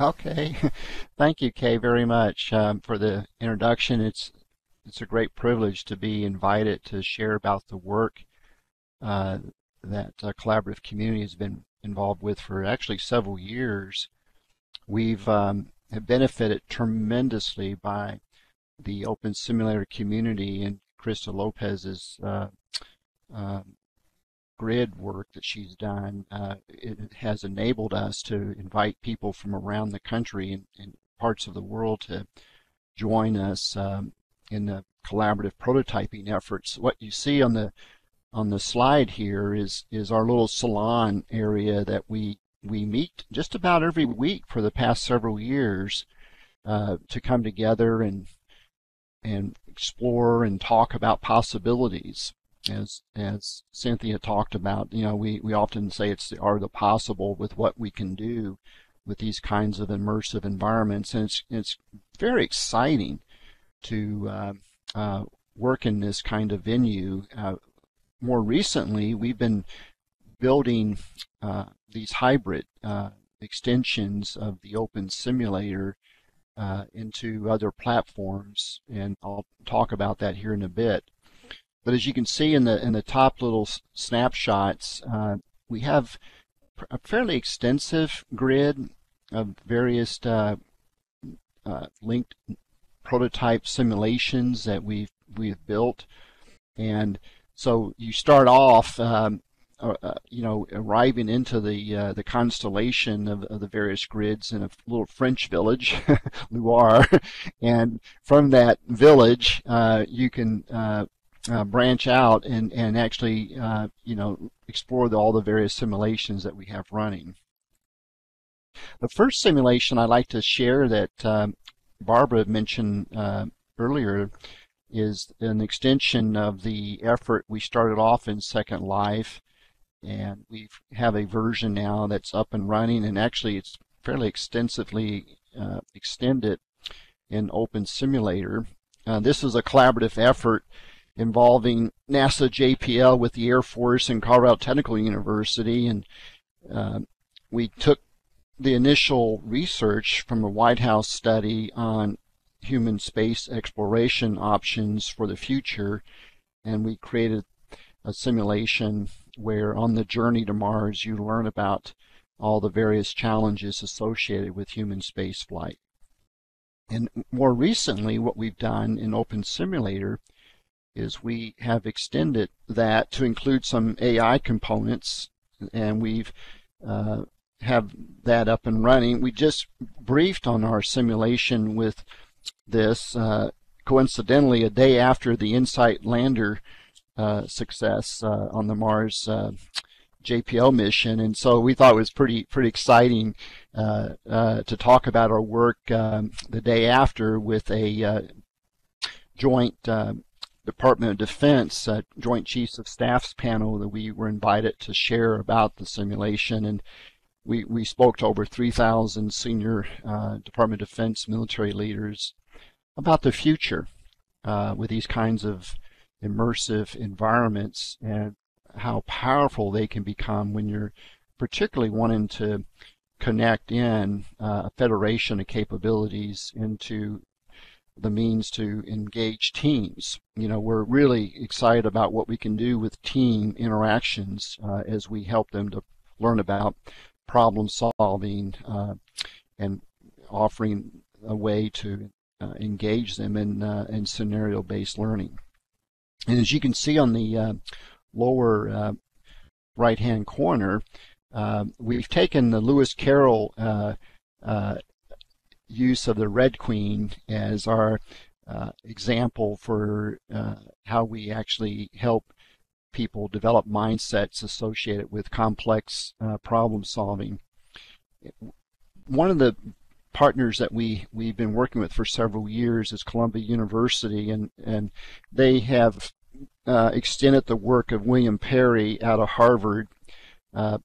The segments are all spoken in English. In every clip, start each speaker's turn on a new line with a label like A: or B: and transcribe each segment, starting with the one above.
A: Okay, thank you, Kay, very much for the introduction. It's a great privilege to be invited to share about the work uh, that collaborative community has been involved with for actually several years. We've have benefited tremendously by the OpenSimulator community and Krista Lopez's um, grid work that she's done. It has enabled us to invite people from around the country and parts of the world to join us in the collaborative prototyping efforts. What you see on the slide here is our little salon area that we meet just about every week for the past several years to come together and explore and talk about possibilities. As Cynthia talked about, we often say it's the art of the possible with what we can do with these kinds of immersive environments, and it's very exciting to work in this kind of venue. More recently, we've been building these hybrid extensions of the OpenSimulator into other platforms, and I'll talk about that here in a bit. But as you can see in the top little snapshots, we have a fairly extensive grid of various linked prototype simulations that we've built, and so you start off, arriving into the constellation of the various grids in a little French village, Loire, and from that village you can branch out and actually explore all the various simulations that we have running. The first simulation I'd like to share that Barbara mentioned earlier is an extension of the effort we started off in Second Life, and we have a version now that's up and running, and actually it's fairly extensively extended in OpenSimulator. This is a collaborative effort involving NASA JPL with the Air Force and Colorado Technical University, and we took the initial research from a White House study on human space exploration options for the future, and we created a simulation where on the journey to Mars you learn about all the various challenges associated with human space flight. And more recently, what we've done in OpenSimulator is we have extended that to include some AI components, and we've have that up and running. We just briefed on our simulation with this coincidentally a day after the InSight lander success on the Mars JPL mission, and so we thought it was pretty exciting to talk about our work the day after with a joint Department of Defense Joint Chiefs of Staffs panel that we were invited to share about the simulation, and we spoke to over 3,000 senior Department of Defense military leaders about the future with these kinds of immersive environments and how powerful they can become when you're particularly wanting to connect in a federation of capabilities into the means to engage teams. We're really excited about what we can do with team interactions as we help them to learn about problem solving and offering a way to engage them in scenario-based learning. And as you can see on the lower right-hand corner, we've taken the Lewis Carroll use of the Red Queen as our example for how we actually help people develop mindsets associated with complex problem solving. One of the partners that we've been working with for several years is Columbia University, and they have extended the work of William Perry out of Harvard.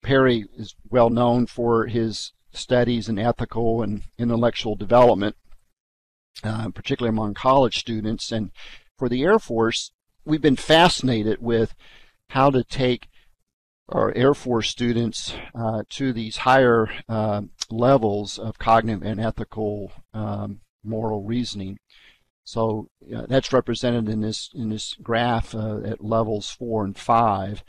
A: Perry is well known for his studies in ethical and intellectual development, particularly among college students. And for the Air Force, we've been fascinated with how to take our Air Force students to these higher levels of cognitive and ethical moral reasoning. So that's represented in this graph at levels 4 and 5.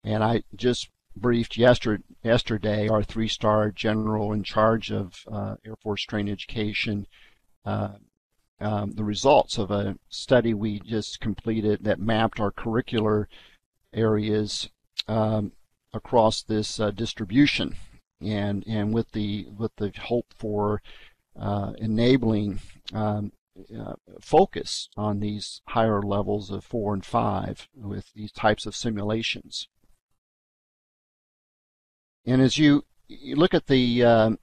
A: And I just briefed yesterday our 3-star general in charge of Air Force training education the results of a study we just completed that mapped our curricular areas across this distribution, and with the hope for enabling focus on these higher levels of 4 and 5 with these types of simulations. And as you look at the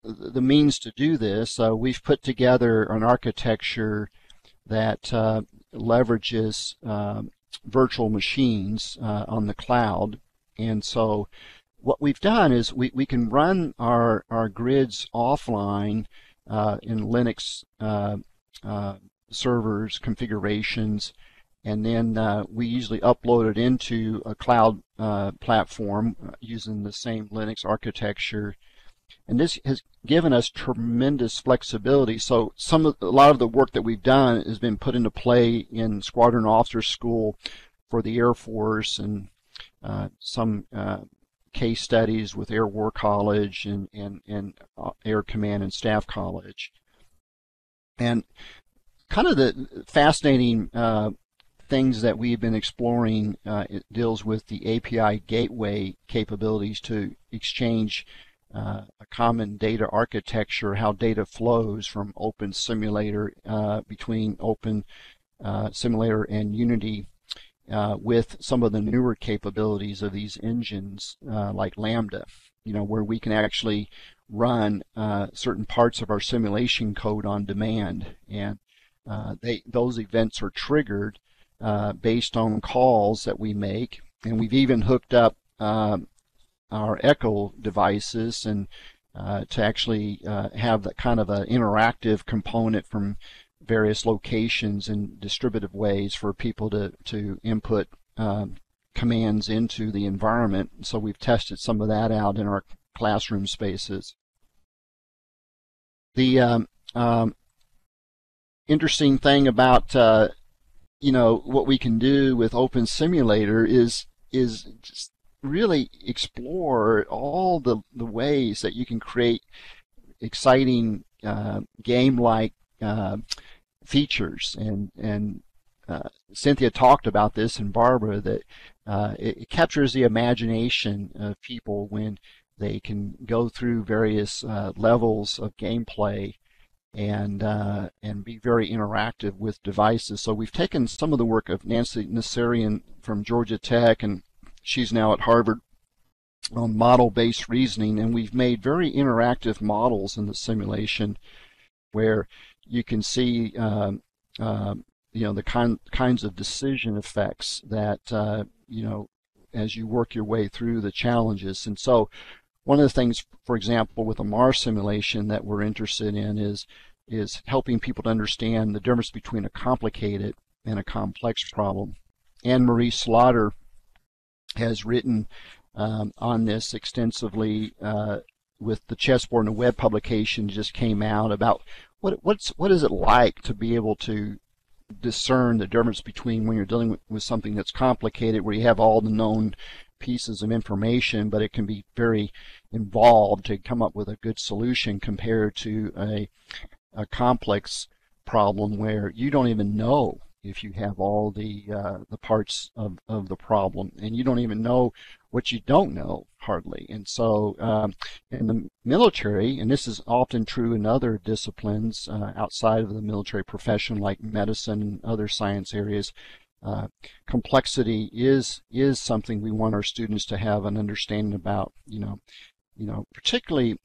A: means to do this, we've put together an architecture that leverages virtual machines on the cloud. And so what we've done is we can run our grids offline in Linux servers configurations, and then we usually upload it into a cloud platform using the same Linux architecture. And this has given us tremendous flexibility. So a lot of the work that we've done has been put into play in Squadron Officer School for the Air Force, and some case studies with Air War College and Air Command and Staff College. And kind of the fascinating things that we've been exploring, it deals with the API gateway capabilities to exchange a common data architecture, how data flows from OpenSimulator between OpenSimulator and Unity, with some of the newer capabilities of these engines like Lambda, where we can actually run certain parts of our simulation code on demand, and those events are triggered based on calls that we make. And we've even hooked up our Echo devices and to actually have that kind of an interactive component from various locations in distributive ways for people to input commands into the environment. So we've tested some of that out in our classroom spaces. The interesting thing about what we can do with OpenSimulator is just really explore all the ways that you can create exciting game-like features. And Cynthia talked about this, and Barbara, that it captures the imagination of people when they can go through various levels of gameplay and be very interactive with devices. So we've taken some of the work of Nancy Nasserian from Georgia Tech, and she's now at Harvard, on model-based reasoning, and we've made very interactive models in the simulation where you can see the kinds of decision effects that as you work your way through the challenges. And so one of the things, for example, with a Mars simulation that we're interested in is helping people to understand the difference between a complicated and a complex problem. Anne-Marie Slaughter has written on this extensively with the Chessboard, and a web publication just came out about what is it like to be able to discern the difference between when you're dealing with something that's complicated, where you have all the known pieces of information, but it can be very involved to come up with a good solution, compared to a complex problem where you don't even know if you have all the parts of the problem, and you don't even know what you don't know, hardly. And so in the military, and this is often true in other disciplines outside of the military profession, like medicine and other science areas, complexity is something we want our students to have an understanding about. Particularly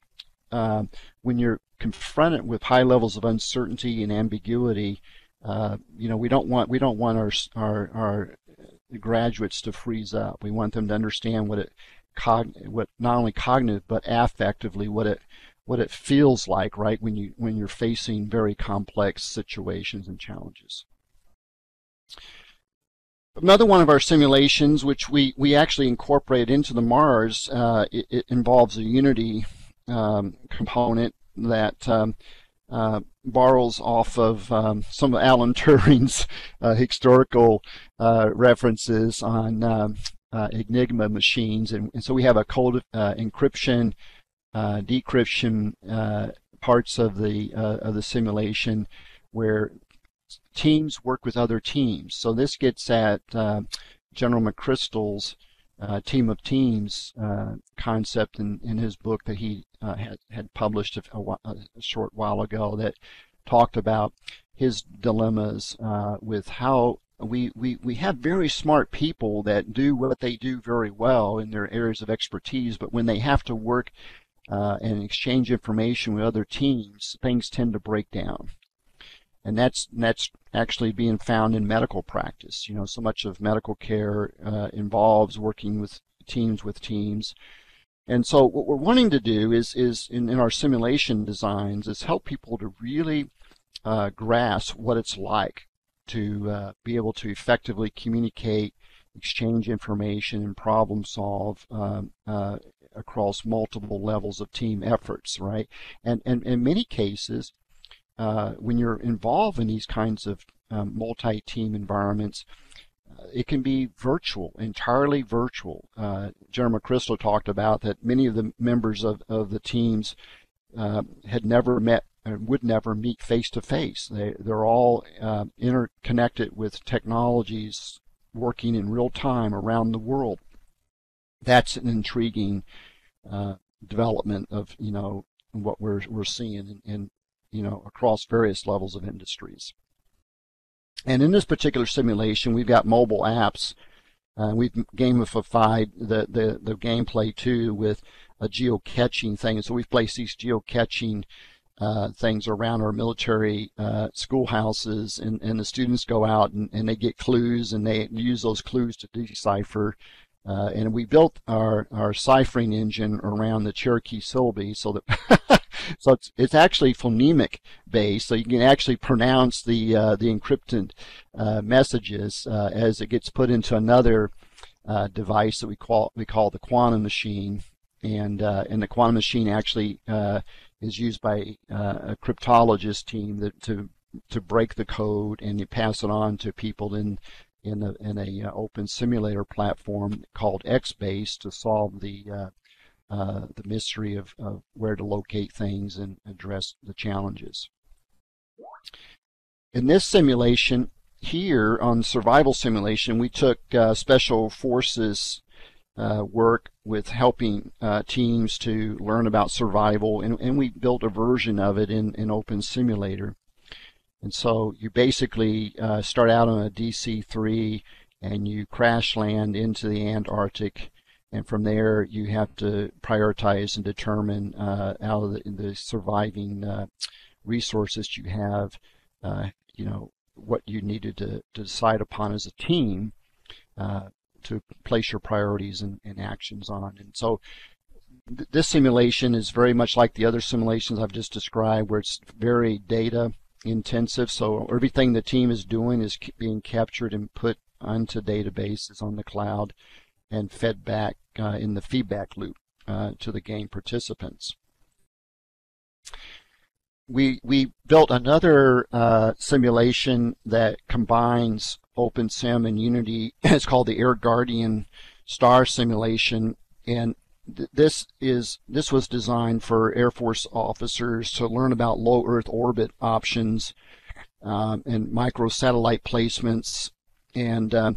A: when you're confronted with high levels of uncertainty and ambiguity. We don't want our graduates to freeze up. We want them to understand what not only cognitive but affectively what it feels like, right, when you're facing very complex situations and challenges. Another one of our simulations, which we actually incorporated into the Mars, it involves a Unity component that borrows off of some of Alan Turing's historical references on Enigma machines, and so we have a code encryption, decryption parts of the simulation where teams work with other teams. So this gets at General McChrystal's team of teams concept in his book that he had published a short while ago, that talked about his dilemmas with how we have very smart people that do what they do very well in their areas of expertise, but when they have to work and exchange information with other teams, things tend to break down. And that's actually being found in medical practice. You know, so much of medical care involves working with teams. And so what we're wanting to do is in our simulation designs is help people to really grasp what it's like to be able to effectively communicate, exchange information, and problem solve across multiple levels of team efforts, right? And in many cases, when you're involved in these kinds of multi-team environments, it can be virtual, entirely virtual. General McChrystal talked about that many of the members of the teams had never met and would never meet face to face. They're all interconnected with technologies working in real time around the world. That's an intriguing development of what we're seeing in across various levels of industries. And in this particular simulation, we've got mobile apps. We've gamified the gameplay too with a geocaching thing. So we've placed these geocaching things around our military schoolhouses, and the students go out and they get clues, and they use those clues to decipher. And we built our ciphering engine around the Cherokee syllabi so that so it's actually phonemic based, so you can actually pronounce the encrypted messages as it gets put into another device that we call the quantum machine, and the quantum machine actually is used by a cryptologist team to break the code, and you pass it on to people in a OpenSimulator platform called XBase to solve the mystery of where to locate things and address the challenges. In this simulation here, on survival simulation, we took special forces work with helping teams to learn about survival, and we built a version of it in OpenSimulator. And so you basically start out on a DC-3 and you crash land into the Antarctic, and from there you have to prioritize and determine out of the surviving resources you have, what you needed to decide upon as a team to place your priorities and actions on. And so this simulation is very much like the other simulations I've just described, where it's very data intensive. So everything the team is doing is being captured and put onto databases on the cloud and fed back in the feedback loop to the game participants. We built another simulation that combines OpenSim and Unity. It's called the Air Guardian Star simulation, and this was designed for Air Force officers to learn about low Earth orbit options and microsatellite placements. And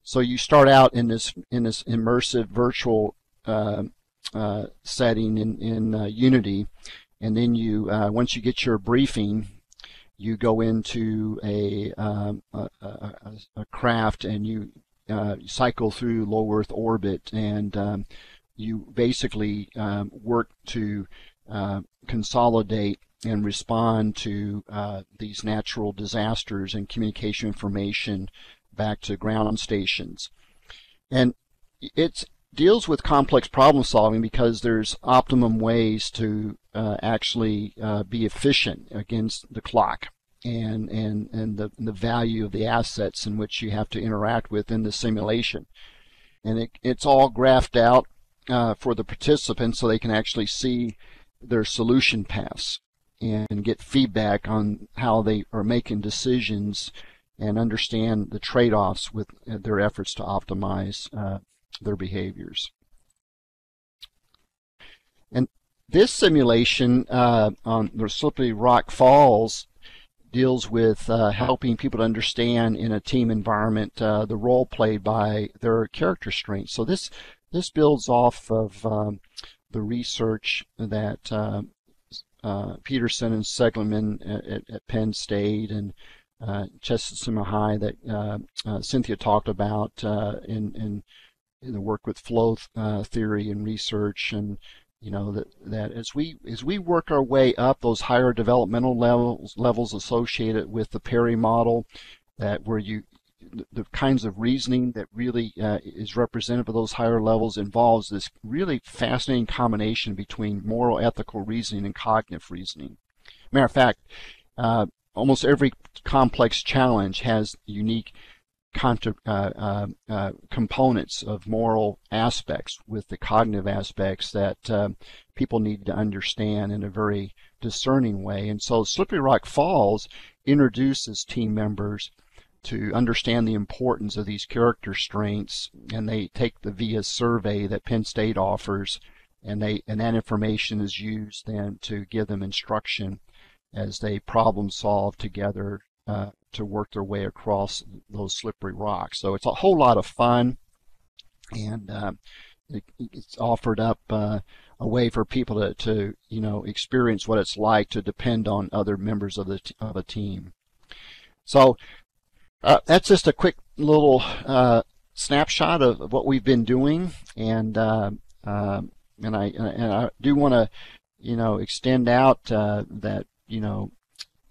A: so you start out in this immersive virtual setting in Unity, and then you once you get your briefing, you go into a craft, and you cycle through low Earth orbit, and you basically work to consolidate and respond to these natural disasters and communication information back to ground stations. And it deals with complex problem solving because there's optimum ways to actually be efficient against the clock. and the value of the assets in which you have to interact with in the simulation. And it's all graphed out for the participants so they can actually see their solution paths and get feedback on how they are making decisions and understand the trade-offs with their efforts to optimize their behaviors. And this simulation on the Slippery Rock Falls deals with helping people to understand in a team environment the role played by their character strengths. So this builds off of the research that Peterson and Seligman at Penn State and Chesterton High that Cynthia talked about in the work with flow theory and research, and that as we work our way up those higher developmental levels associated with the Perry model, that where the kinds of reasoning that really is represented by those higher levels involves this really fascinating combination between moral, ethical reasoning and cognitive reasoning. Matter of fact, almost every complex challenge has unique components of moral aspects with the cognitive aspects that people need to understand in a very discerning way. And so Slippery Rock Falls introduces team members to understand the importance of these character strengths, and they take the VIA survey that Penn State offers, and that information is used then to give them instruction as they problem solve together to work their way across those slippery rocks. So it's a whole lot of fun, and it's offered up a way for people to experience what it's like to depend on other members of a team. So that's just a quick little snapshot of what we've been doing, and I do want to extend out that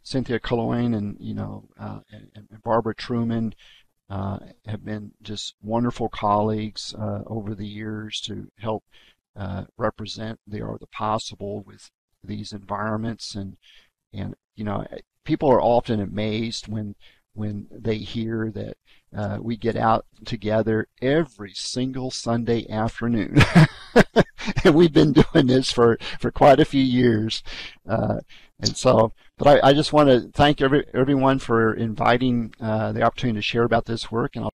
A: Cynthia Colloquium and Barbara Truman have been just wonderful colleagues over the years to help represent the art of the possible with these environments, and people are often amazed when they hear that we get out together every single Sunday afternoon. And we've been doing this for quite a few years. And so, but I just want to thank everyone for inviting the opportunity to share about this work, and I'll